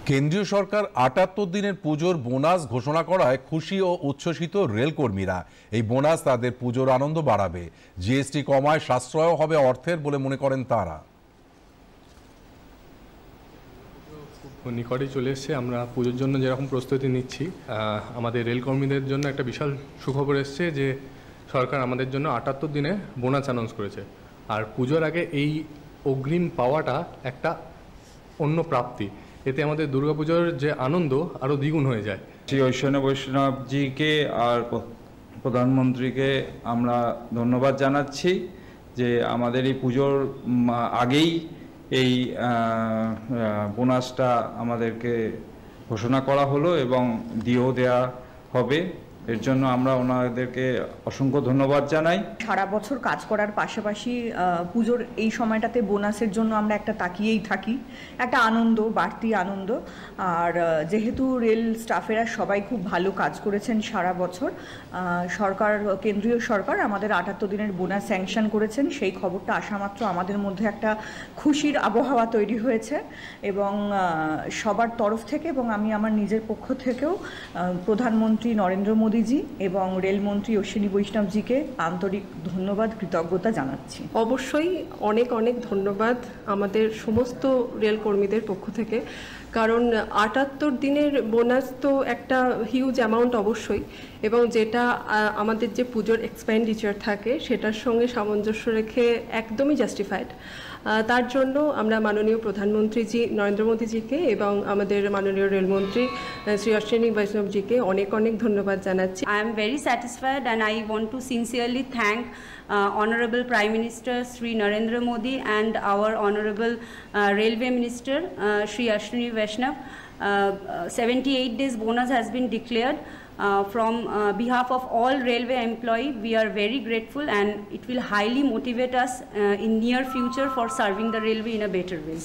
কেন্দ্রীয় সরকার ৭৮ দিনের পুজোর বোনাস ঘোষণা করায় খুশি ও উচ্ছ্বসিত রেল কর্মীরা। এই বোনাস তাদের পুজোর আনন্দ বাড়াবে, জিএসটি কমায় সাশ্রয় হবে অর্থের বলে মনে করেন তারা। নিকটে চলে এসছে, আমরা পুজোর জন্য যেরকম প্রস্তুতি নিচ্ছি, আমাদের রেল কর্মীদের জন্য একটা বিশাল সুখবর এসছে যে সরকার আমাদের জন্য ৭৮ দিনে বোনাস অ্যানাউন্স করেছে। আর পুজোর আগে এই অগ্রিম পাওয়াটা একটা অন্য প্রাপ্তি, এতে আমাদের দুর্গাপুজোর যে আনন্দ আরও দ্বিগুণ হয়ে যায়। শ্রী ঐশ্বর্য বৈষ্ণবজিকে আর প্রধানমন্ত্রীকে আমরা ধন্যবাদ জানাচ্ছি যে আমাদের এই পুজোর আগেই এই বোনাসটা আমাদেরকে ঘোষণা করা হলো এবং দিয়েও দেওয়া হবে। এর জন্য আমরা ওনাদেরকে অসংখ্য ধন্যবাদ জানাই। সারা বছর কাজ করার পাশাপাশি পুজোর এই সময়টাতে বোনাসের জন্য আমরা একটা তাকিয়েই থাকি, একটা আনন্দ, বাড়তি আনন্দ। আর যেহেতু রেল স্টাফেরা সবাই খুব ভালো কাজ করেছেন সারা বছর, সরকার, কেন্দ্রীয় সরকার আমাদের ৭৮ দিনের বোনাস স্যাংশন করেছেন, সেই খবরটা আসা মাত্র আমাদের মধ্যে একটা খুশির আবহাওয়া তৈরি হয়েছে। এবং সবার তরফ থেকে এবং আমি আমার নিজের পক্ষ থেকেও প্রধানমন্ত্রী নরেন্দ্র মোদী এবং রেলমন্ত্রী অশ্বিনী বৈষ্ণবজিকে আন্তরিক ধন্যবাদ, কৃতজ্ঞতা জানাচ্ছি। অবশ্যই অনেক অনেক ধন্যবাদ আমাদের সমস্ত রেল কর্মীদের পক্ষ থেকে, কারণ ৭৮ দিনের বোনাস তো একটা হিউজ অ্যামাউন্ট অবশ্যই, এবং যেটা আমাদের যে পুজোর এক্সপেন্ডিচার থাকে সেটার সঙ্গে সামঞ্জস্য রেখে একদমই জাস্টিফাইড। তার জন্য আমরা মাননীয় প্রধানমন্ত্রীজি নরেন্দ্র মোদীজিকে এবং আমাদের মাননীয় রেলমন্ত্রী শ্রী অশ্বিনী বৈষ্ণবজিকে অনেক অনেক ধন্যবাদ জানাচ্ছি। I am very satisfied and I want to sincerely thank Honorable Prime Minister Sri Narendra Modi and our Honorable Railway Minister Sri Ashwini Vaishnav. 78 days bonus has been declared. From behalf of all railway employees, we are very grateful and it will highly motivate us in near future for serving the railway in a better way.